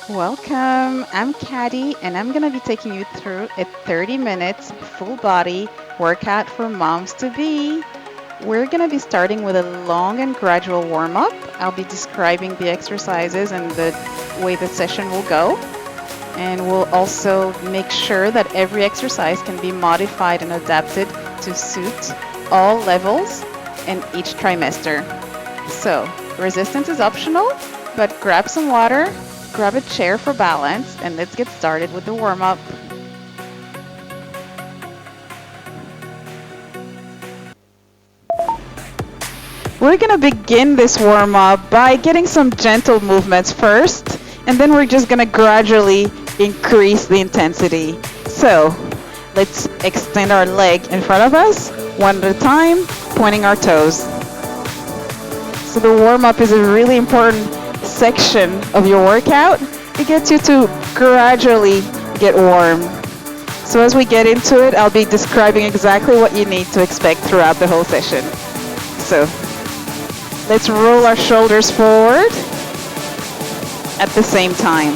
Welcome. I'm Caddy, and I'm going to be taking you through a 30 minutes full body workout for moms to be. We're going to be starting with a long and gradual warm up. I'll be describing the exercises and the way the session will go. And we'll also make sure that every exercise can be modified and adapted to suit all levels and each trimester. So, resistance is optional, but grab some water, grab a chair for balance, and let's get started with the warm up. We're gonna begin this warm up by getting some gentle movements first, and then we're just gonna gradually increase the intensity. So, let's extend our leg in front of us, one at a time, pointing our toes. So the warm up is a really important section of your workout. It gets you to gradually get warm. So as we get into it, I'll be describing exactly what you need to expect throughout the whole session. So let's roll our shoulders forward at the same time.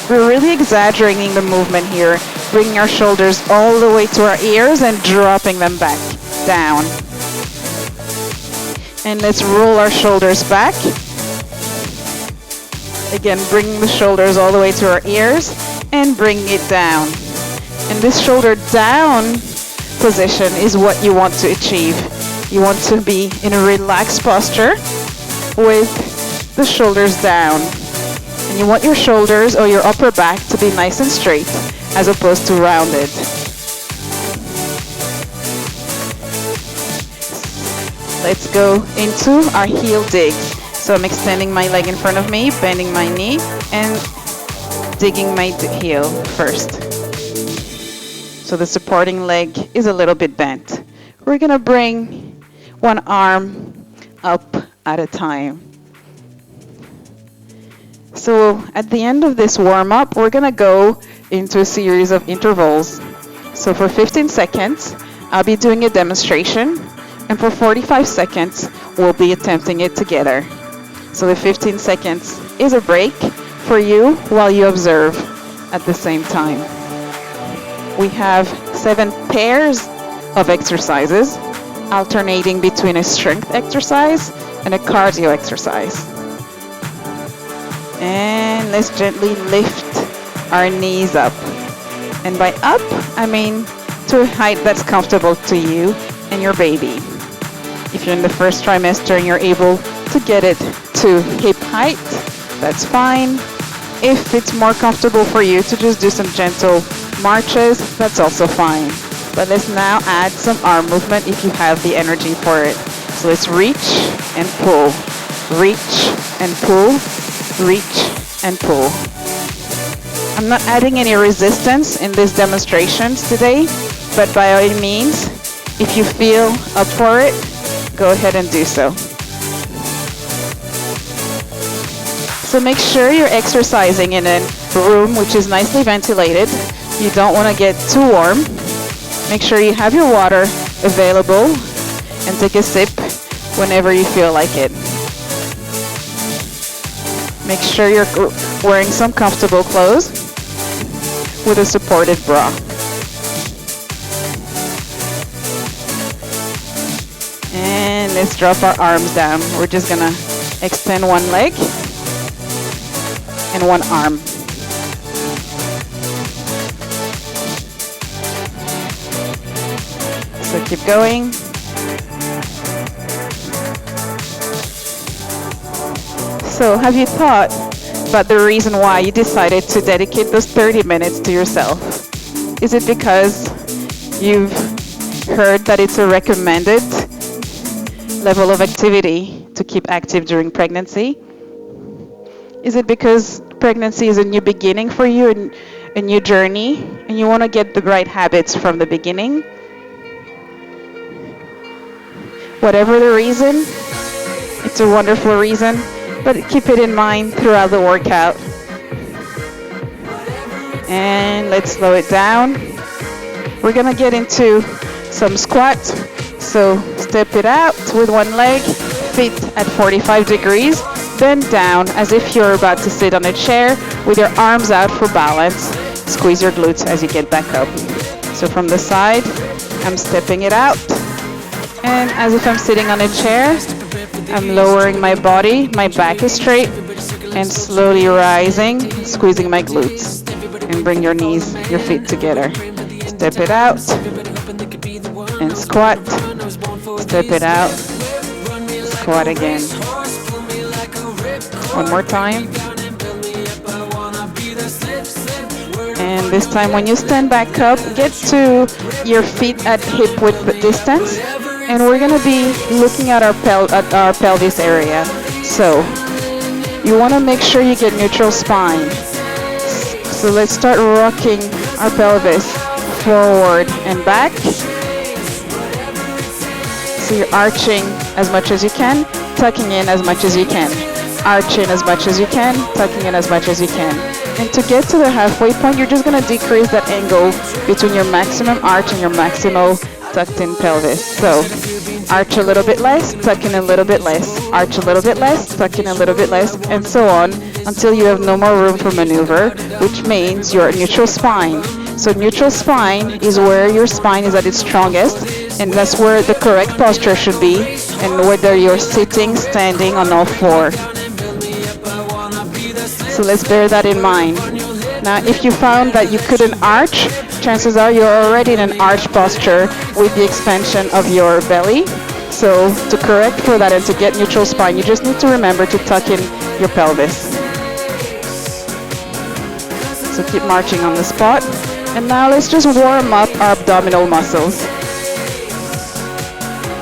We're really exaggerating the movement here, bringing our shoulders all the way to our ears and dropping them back down. And let's roll our shoulders back. Again, bringing the shoulders all the way to our ears and bringing it down. And this shoulder down position is what you want to achieve. You want to be in a relaxed posture with the shoulders down. And you want your shoulders or your upper back to be nice and straight as opposed to rounded. Let's go into our heel digs. So I'm extending my leg in front of me, bending my knee, and digging my heel first. So the supporting leg is a little bit bent. We're gonna bring one arm up at a time. So at the end of this warm-up, we're gonna go into a series of intervals. So for 15 seconds, I'll be doing a demonstration, and for 45 seconds, we'll be attempting it together. So the 15 seconds is a break for you while you observe at the same time. We have 7 pairs of exercises, alternating between a strength exercise and a cardio exercise. And let's gently lift our knees up. And by up, I mean to a height that's comfortable to you and your baby. If you're in the first trimester and you're able to get it to hip height, that's fine. If it's more comfortable for you to just do some gentle marches, that's also fine. But let's now add some arm movement if you have the energy for it. So let's reach and pull, reach and pull, reach and pull. I'm not adding any resistance in these demonstrations today, but by all means, if you feel up for it, go ahead and do so. So make sure you're exercising in a room which is nicely ventilated. You don't want to get too warm. Make sure you have your water available and take a sip whenever you feel like it. Make sure you're wearing some comfortable clothes with a supported bra. And let's drop our arms down. We're just gonna extend one leg and one arm. So keep going. So have you thought about the reason why you decided to dedicate those 30 minutes to yourself? Is it because you've heard that it's a recommended level of activity to keep active during pregnancy? Is it because pregnancy is a new beginning for you and a new journey and you want to get the right habits from the beginning? Whatever the reason, it's a wonderful reason, but keep it in mind throughout the workout. And let's slow it down. We're gonna get into some squats. So step it out with one leg, feet at 45 degrees, bend down as if you're about to sit on a chair with your arms out for balance. Squeeze your glutes as you get back up. So from the side, I'm stepping it out. And as if I'm sitting on a chair, I'm lowering my body, my back is straight, and slowly rising, squeezing my glutes. And bring your knees, your feet together. Step it out, and squat. Step it out, squat again. One more time. And this time when you stand back up, get to your feet at hip width distance. And we're gonna be looking at our pelvis area. So you wanna make sure you get neutral spine. So let's start rocking our pelvis forward and back. So you're arching as much as you can, tucking in as much as you can. Arching as much as you can, tucking in as much as you can. And to get to the halfway point, you're just gonna decrease that angle between your maximum arch and your maximal tucked in pelvis. So arch a little bit less, tuck in a little bit less, arch a little bit less, tuck in a little bit less, and so on until you have no more room for maneuver, which means you're at neutral spine. So neutral spine is where your spine is at its strongest, and that's where the correct posture should be, and whether you're sitting, standing, on all four. So let's bear that in mind. Now, if you found that you couldn't arch, chances are you're already in an arch posture with the expansion of your belly. So to correct for that and to get neutral spine, you just need to remember to tuck in your pelvis. So keep marching on the spot. And now let's just warm up our abdominal muscles.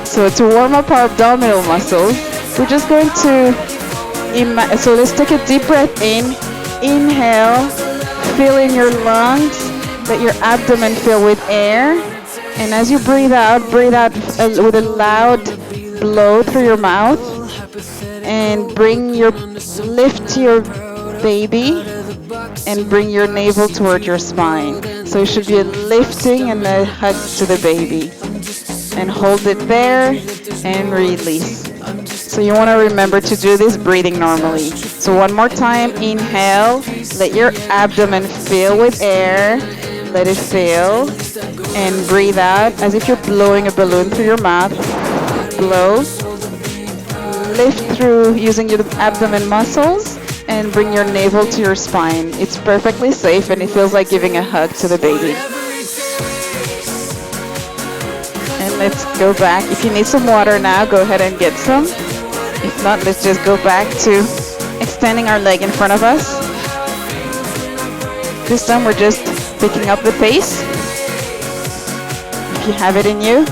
So to warm up our abdominal muscles, we're just going to, so let's take a deep breath in. Inhale, fill in your lungs, let your abdomen fill with air. And as you breathe out with a loud blow through your mouth. And lift your baby and bring your navel toward your spine. So it should be a lifting and a hug to the baby. And hold it there and release. So you want to remember to do this breathing normally. So one more time, inhale, let your abdomen fill with air, let it fill, and breathe out as if you're blowing a balloon through your mouth. Blow, lift through using your abdomen muscles, and bring your navel to your spine. It's perfectly safe and it feels like giving a hug to the baby. And let's go back. If you need some water now, go ahead and get some. If not, let's just go back to extending our leg in front of us. This time we're just picking up the pace, if you have it in you.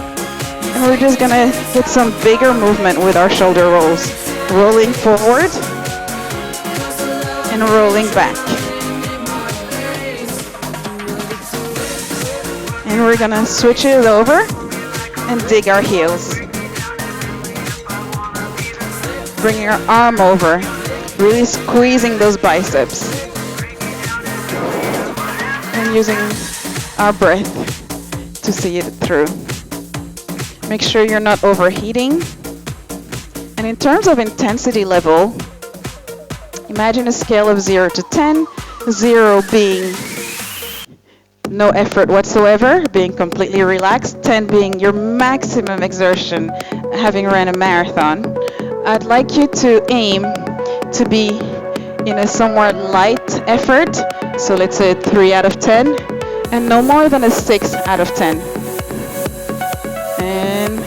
And we're just gonna get some bigger movement with our shoulder rolls. Rolling forward and rolling back. And we're gonna switch it over and dig our heels. Bringing our arm over, really squeezing those biceps. And using our breath to see it through. Make sure you're not overheating. And in terms of intensity level, imagine a scale of 0 to 10, 0 being no effort whatsoever, being completely relaxed, 10 being your maximum exertion, having ran a marathon. I'd like you to aim to be in a somewhat light effort, so let's say 3 out of 10, and no more than a 6 out of 10. And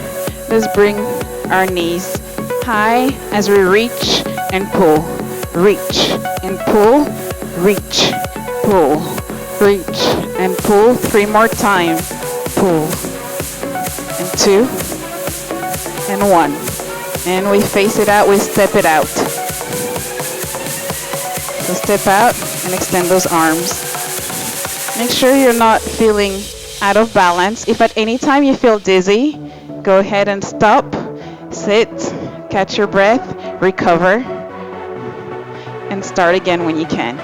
let's bring our knees high as we reach and pull. Reach and pull, reach, pull, reach and pull. 3 more times. Pull. And 2 and 1. And we face it out, we step it out. So step out and extend those arms. Make sure you're not feeling out of balance. If at any time you feel dizzy, go ahead and stop, sit, catch your breath, recover, and start again when you can.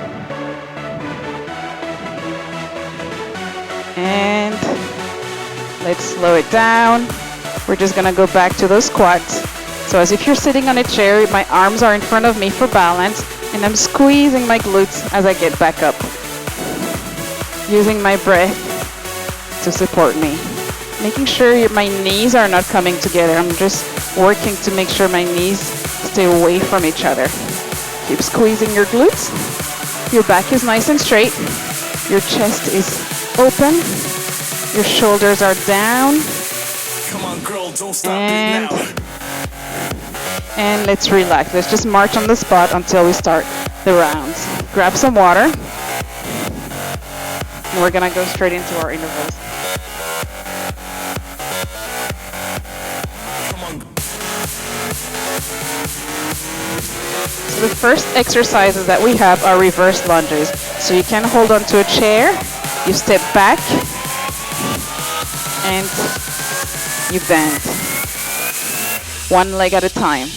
And let's slow it down. We're just gonna go back to those squats. So as if you're sitting on a chair, my arms are in front of me for balance, and I'm squeezing my glutes as I get back up, using my breath to support me. Making sure my knees are not coming together. I'm just working to make sure my knees stay away from each other. Keep squeezing your glutes. Your back is nice and straight. Your chest is open. Your shoulders are down. Come on, girl, don't stop it now. And let's relax. Let's just march on the spot until we start the rounds. Grab some water. And we're gonna go straight into our intervals. So the first exercises that we have are reverse lunges. So you can hold onto a chair, you step back, and you bend. One leg at a time.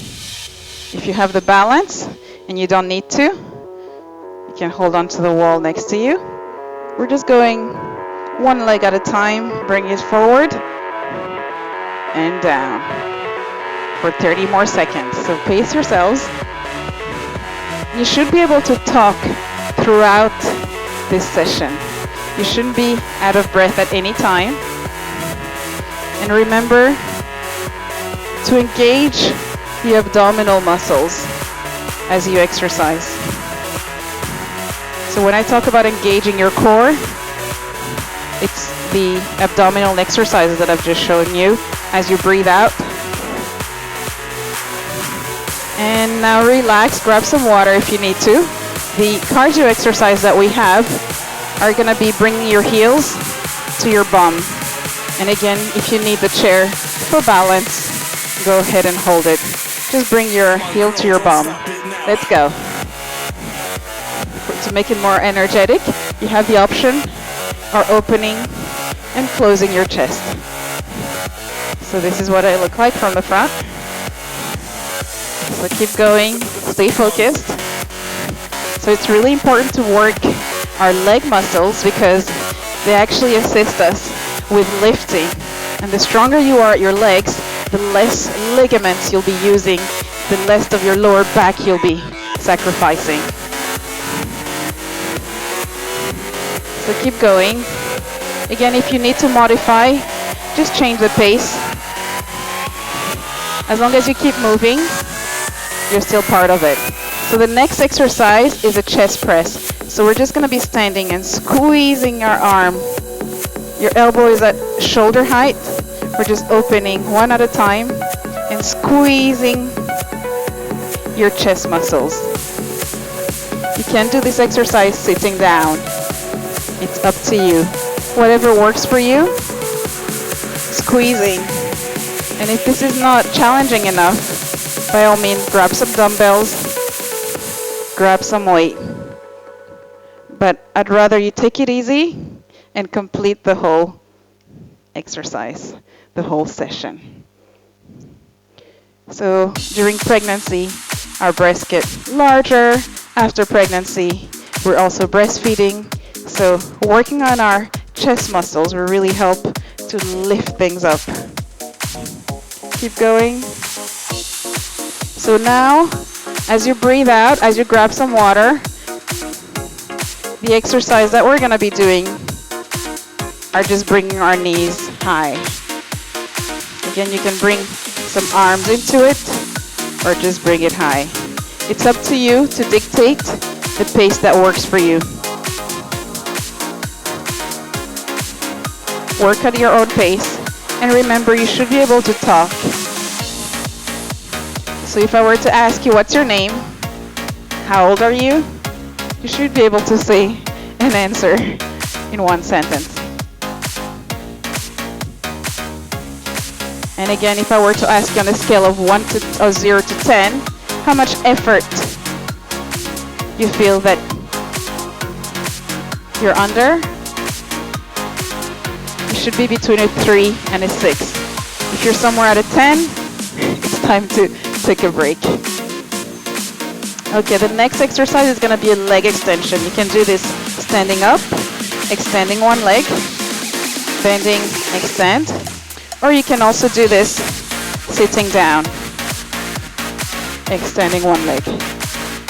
If you have the balance and you don't need to, you can hold onto the wall next to you. We're just going one leg at a time, bring it forward and down for 30 more seconds. So pace yourselves. You should be able to talk throughout this session. You shouldn't be out of breath at any time. And remember to engage the abdominal muscles as you exercise. So when I talk about engaging your core, it's the abdominal exercises that I've just shown you as you breathe out. And now relax, grab some water if you need to. The cardio exercise that we have are going to be bringing your heels to your bum. And again, if you need the chair for balance, go ahead and hold it. Just bring your heel to your bum. Let's go. To make it more energetic, you have the option of opening and closing your chest. So this is what I look like from the front. So keep going, stay focused. So it's really important to work our leg muscles because they actually assist us with lifting. And the stronger you are at your legs, the less ligaments you'll be using, the less of your lower back you'll be sacrificing. So keep going. Again, if you need to modify, just change the pace. As long as you keep moving, you're still part of it. So the next exercise is a chest press. So we're just going to be standing and squeezing our arm. Your elbow is at shoulder height. We're just opening one at a time and squeezing your chest muscles. You can do this exercise sitting down. It's up to you. Whatever works for you, squeezing. And if this is not challenging enough, by all means, grab some dumbbells, grab some weight. But I'd rather you take it easy and complete the whole exercise, the whole session. So during pregnancy, our breasts get larger. After pregnancy, we're also breastfeeding. So working on our chest muscles will really help to lift things up. Keep going. So now, as you breathe out, as you grab some water, the exercise that we're going to be doing are just bringing our knees high. Again, you can bring some arms into it or just bring it high. It's up to you to dictate the pace that works for you. Work at your own pace, and remember, you should be able to talk. So if I were to ask you, what's your name? How old are you? You should be able to say an answer in one sentence. And again, if I were to ask you on a scale of 0 to 10, how much effort you feel that you're under? You should be between a 3 and a 6. If you're somewhere at a 10, it's time to take a break. Okay, the next exercise is going to be a leg extension. You can do this standing up, extending one leg, bending, extend, or you can also do this sitting down. extending one leg.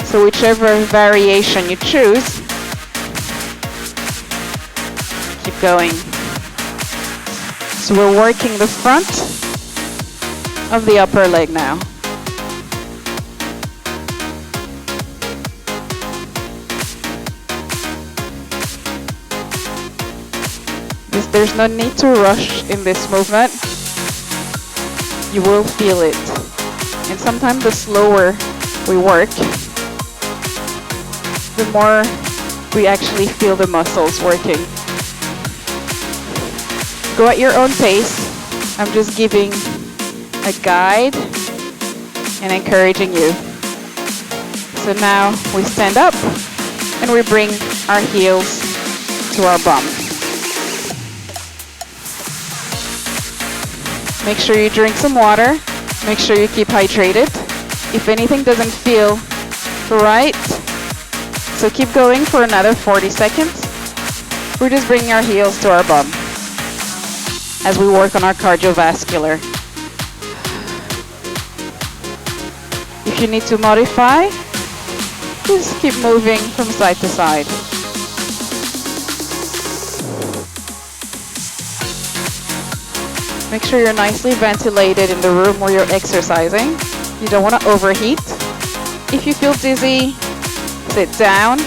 So whichever variation you choose, keep going. So we're working the front of the upper leg now. There's no need to rush in this movement. You will feel it. And sometimes the slower we work, the more we actually feel the muscles working. Go at your own pace. I'm just giving a guide and encouraging you. So now we stand up and we bring our heels to our bum. Make sure you drink some water. Make sure you keep hydrated. If anything doesn't feel right, so keep going for another 40 seconds. We're just bringing our heels to our bum as we work on our cardiovascular. If you need to modify, just keep moving from side to side. Make sure you're nicely ventilated in the room where you're exercising. You don't want to overheat. If you feel dizzy, sit down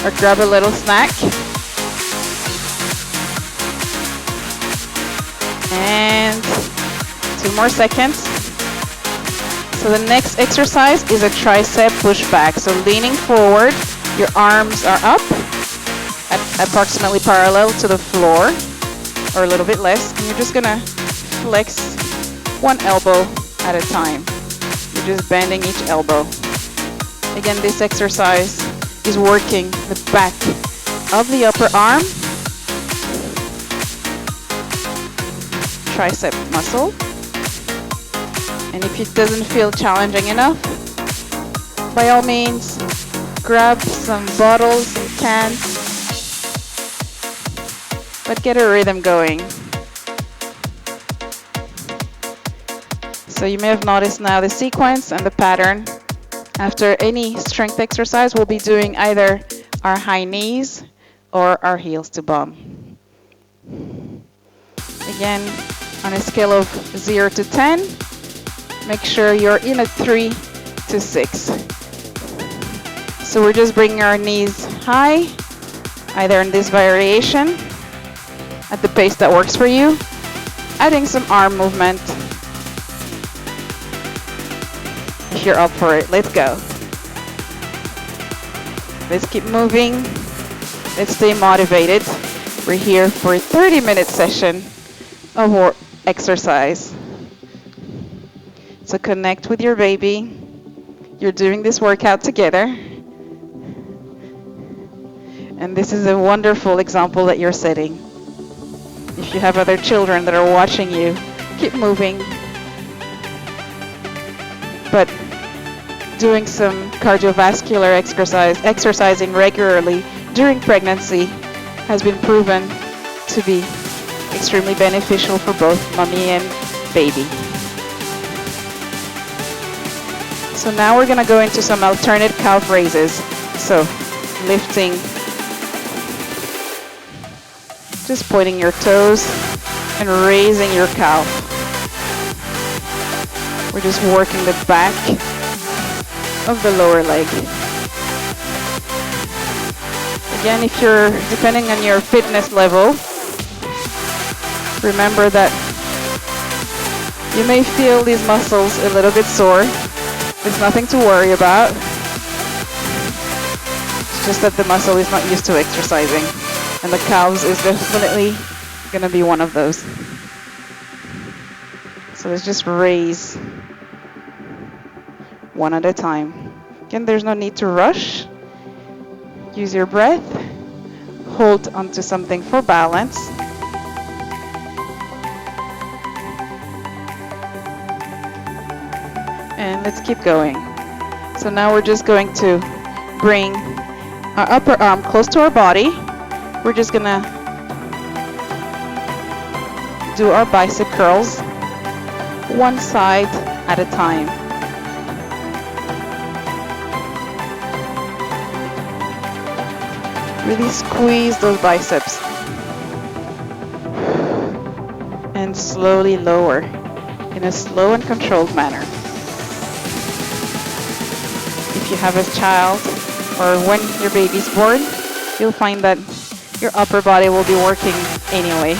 or grab a little snack. And 2 more seconds. So the next exercise is a tricep pushback. So leaning forward, your arms are up at approximately parallel to the floor, or a little bit less, and you're just gonna flex one elbow at a time. You're just bending each elbow. Again, this exercise is working the back of the upper arm, tricep muscle. And if it doesn't feel challenging enough, by all means, grab some bottles and cans, but get a rhythm going. So you may have noticed now the sequence and the pattern. After any strength exercise, we'll be doing either our high knees or our heels to bum. Again, on a scale of 0 to 10, make sure you're in a 3 to 6. So we're just bringing our knees high, either in this variation, at the pace that works for you, adding some arm movement. If you're up for it, let's go. Let's keep moving. Let's stay motivated. We're here for a 30-minute session of exercise. So connect with your baby. You're doing this workout together. And this is a wonderful example that you're setting. If you have other children that are watching you, keep moving. But doing some cardiovascular exercising regularly during pregnancy has been proven to be extremely beneficial for both mommy and baby. So now we're going to go into some alternate calf raises. So lifting, just pointing your toes and raising your calf. We're just working the back of the lower leg. Again, if you're, depending on your fitness level, remember that you may feel these muscles a little bit sore. There's nothing to worry about. It's just that the muscle is not used to exercising. And the calves is definitely going to be one of those. So let's just raise one at a time. Again, there's no need to rush. Use your breath. Hold onto something for balance. And let's keep going. So now we're just going to bring our upper arm close to our body. We're just gonna do our bicep curls, one side at a time. Really squeeze those biceps. And slowly lower in a slow and controlled manner. If you have a child or when your baby's born, you'll find that your upper body will be working anyway.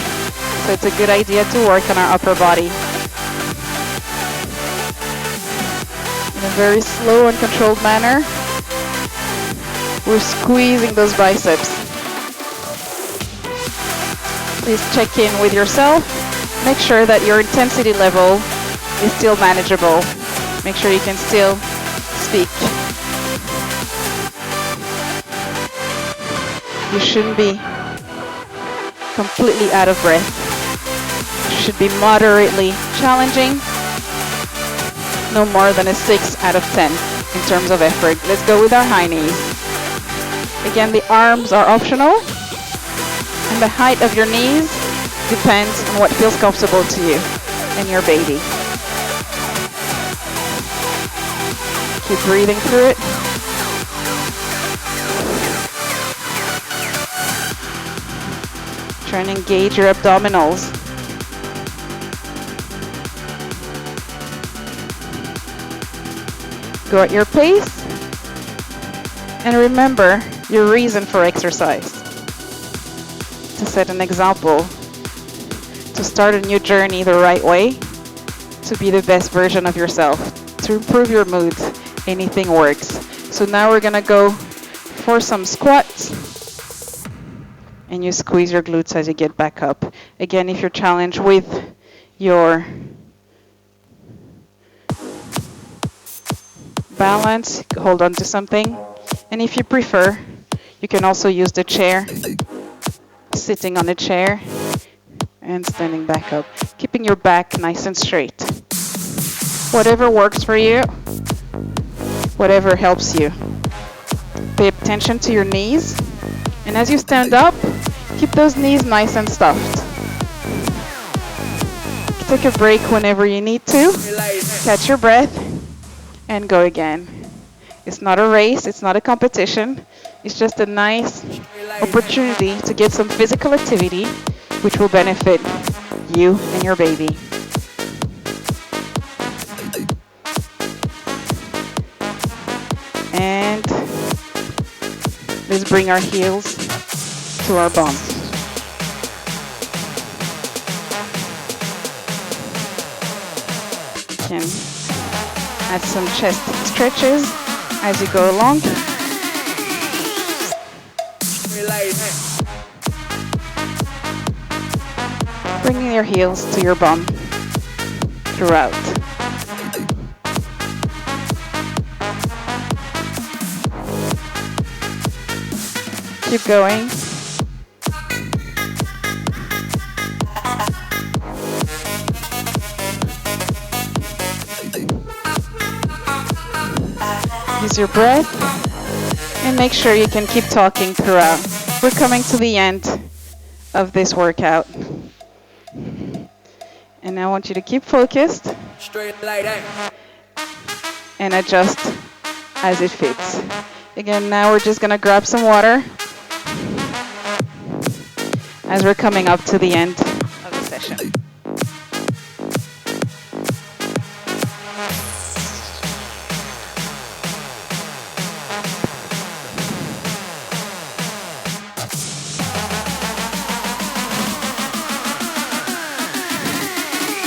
So it's a good idea to work on our upper body in a very slow and controlled manner. We're squeezing those biceps. Please check in with yourself. Make sure that your intensity level is still manageable. Make sure you can still speak. You shouldn't be completely out of breath. It should be moderately challenging. No more than a 6 out of 10 in terms of effort. Let's go with our high knees. Again, the arms are optional. And the height of your knees depends on what feels comfortable to you and your baby. Keep breathing through it. Try and engage your abdominals. Go at your pace. And remember your reason for exercise. To set an example. To start a new journey the right way. To be the best version of yourself. To improve your mood. Anything works. So now we're gonna go for some squats. And you squeeze your glutes as you get back up. Again, if you're challenged with your balance, hold on to something. And if you prefer, you can also use the chair, sitting on a chair and standing back up, keeping your back nice and straight. Whatever works for you, whatever helps you. Pay attention to your knees. And as you stand up, keep those knees nice and stuffed. Take a break whenever you need to. Catch your breath and go again. It's not a race, it's not a competition. It's just a nice opportunity to get some physical activity which will benefit you and your baby. And let's bring our heels to our bum. You can add some chest stretches as you go along. Bringing your heels to your bum throughout. Keep going. Use your breath and make sure you can keep talking throughout. We're coming to the end of this workout. And I want you to keep focused and adjust as it fits. Again, now we're just gonna grab some water as we're coming up to the end of the session.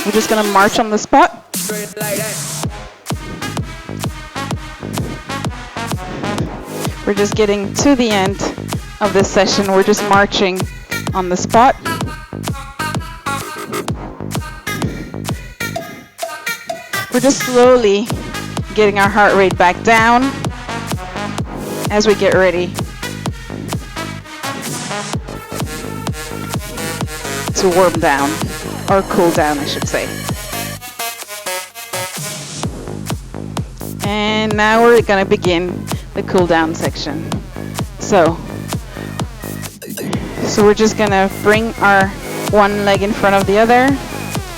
We're just gonna march on the spot. We're just getting to the end of this session. We're just marching on the spot. We're just slowly getting our heart rate back down as we get ready to warm down, or cool down, I should say. And now we're gonna begin the cool down section. So we're just gonna bring our one leg in front of the other,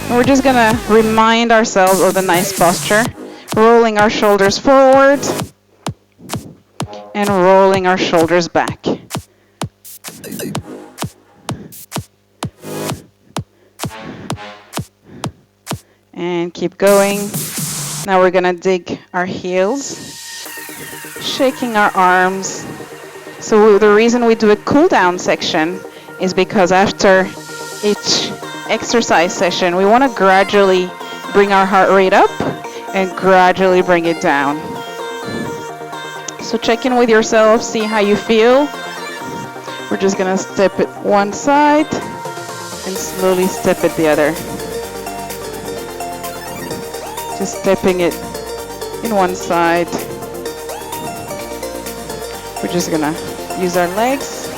And we're just gonna remind ourselves of the nice posture, rolling our shoulders forward and rolling our shoulders back. And keep going. Now we're gonna dig our heels, shaking our arms. So the reason we do a cool down section is because after each exercise session, we want to gradually bring our heart rate up and gradually bring it down. So check in with yourself, see how you feel. We're just gonna step it one side and slowly step it the other. Just stepping it in one side. We're just gonna use our legs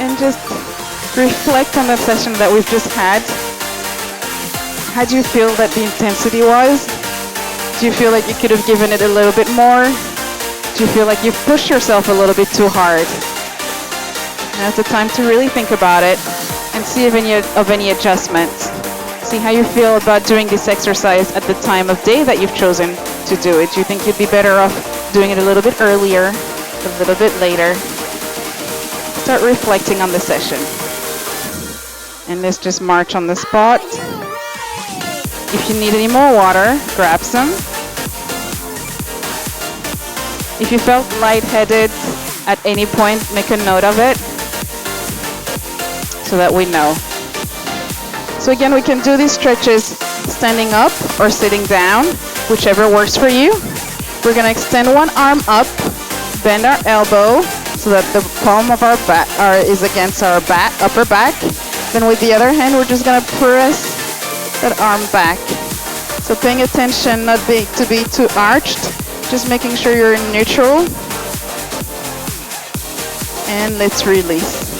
and just reflect on the session that we've just had. How do you feel that the intensity was? Do you feel like you could have given it a little bit more? Do you feel like you've pushed yourself a little bit too hard? Now's the time to really think about it and see if any adjustments. See how you feel about doing this exercise at the time of day that you've chosen to do it. Do you think you'd be better off doing it a little bit earlier, a little bit later? Start reflecting on the session. And let's just march on the spot. If you need any more water, grab some. If you felt lightheaded at any point, make a note of it so that we know. So again, we can do these stretches standing up or sitting down, whichever works for you. We're gonna extend one arm up, bend our elbow so that the palm of our back is against our upper back. Then with the other hand, we're just gonna press that arm back. So paying attention not to be too arched, just making sure you're in neutral. And let's release.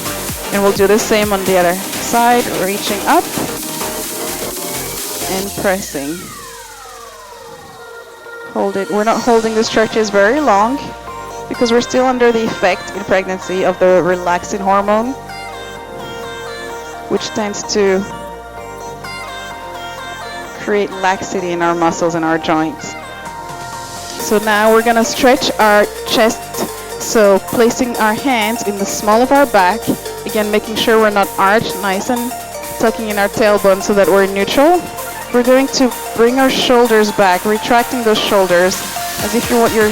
And we'll do the same on the other side, reaching up and pressing. Hold it. We're not holding the stretches very long because we're still under the effect in pregnancy of the relaxin hormone, which tends to create laxity in our muscles and our joints. So now we're gonna stretch our chest. So placing our hands in the small of our back, again making sure we're not arched, nice and tucking in our tailbone so that we're neutral. We're going to bring our shoulders back, retracting those shoulders as if you want your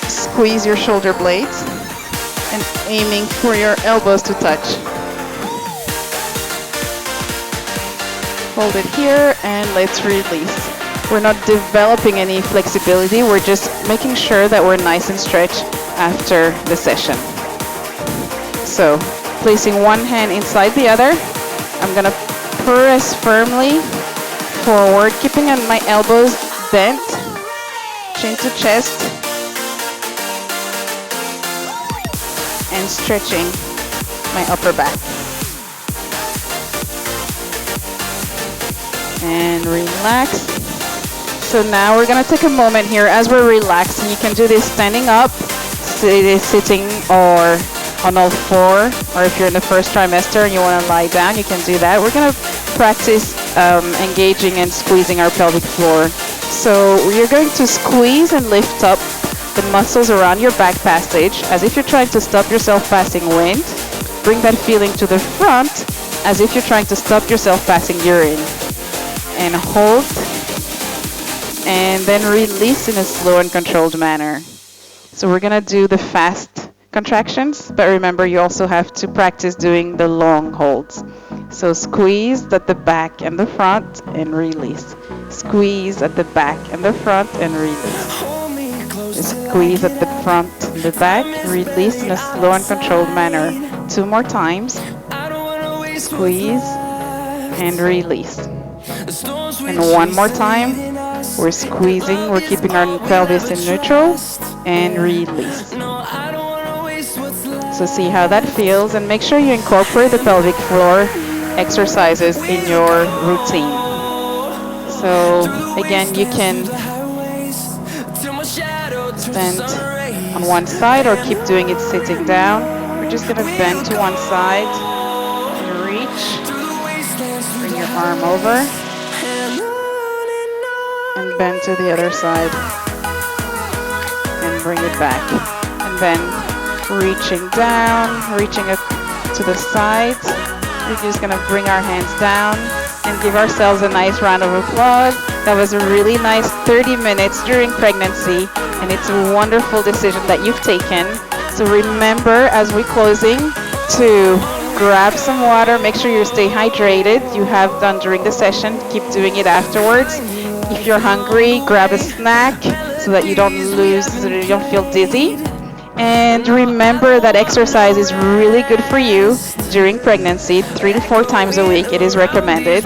squeeze your shoulder blades and aiming for your elbows to touch. Hold it here and let's release. We're not developing any flexibility, we're just making sure that we're nice and stretched after the session. So, placing one hand inside the other, I'm gonna press firmly forward, keeping my elbows bent, chin to chest, and stretching my upper back. And relax. So now we're gonna take a moment here as we're relaxing. You can do this standing up, sitting, or on all four, or if you're in the first trimester and you want to lie down, you can do that. We're going to practice engaging and squeezing our pelvic floor. So you're going to squeeze and lift up the muscles around your back passage as if you're trying to stop yourself passing wind. Bring that feeling to the front as if you're trying to stop yourself passing urine. And hold, and then release in a slow and controlled manner. So we're going to do the fast contractions, but remember you also have to practice doing the long holds. So squeeze at the back and the front and release. Squeeze at the back and the front and release. Squeeze at the front and the back, release in a slow and controlled manner. 2 more times. Squeeze and release. And 1 more time. We're squeezing, we're keeping our pelvis in neutral and release. So see how that feels and make sure you incorporate the pelvic floor exercises in your routine. So again, you can stand on one side or keep doing it sitting down. We're just going to bend to one side and reach. Bring your arm over and bend to the other side and bring it back. And then reaching down, reaching up to the sides. We're just gonna bring our hands down and give ourselves a nice round of applause. That was a really nice 30 minutes during pregnancy, and it's a wonderful decision that you've taken. So remember, as we're closing, to grab some water, make sure you stay hydrated. You have done during the session, keep doing it afterwards. If you're hungry, grab a snack so that you don't feel dizzy. And remember that exercise is really good for you during pregnancy, 3 to 4 times a week. It is recommended.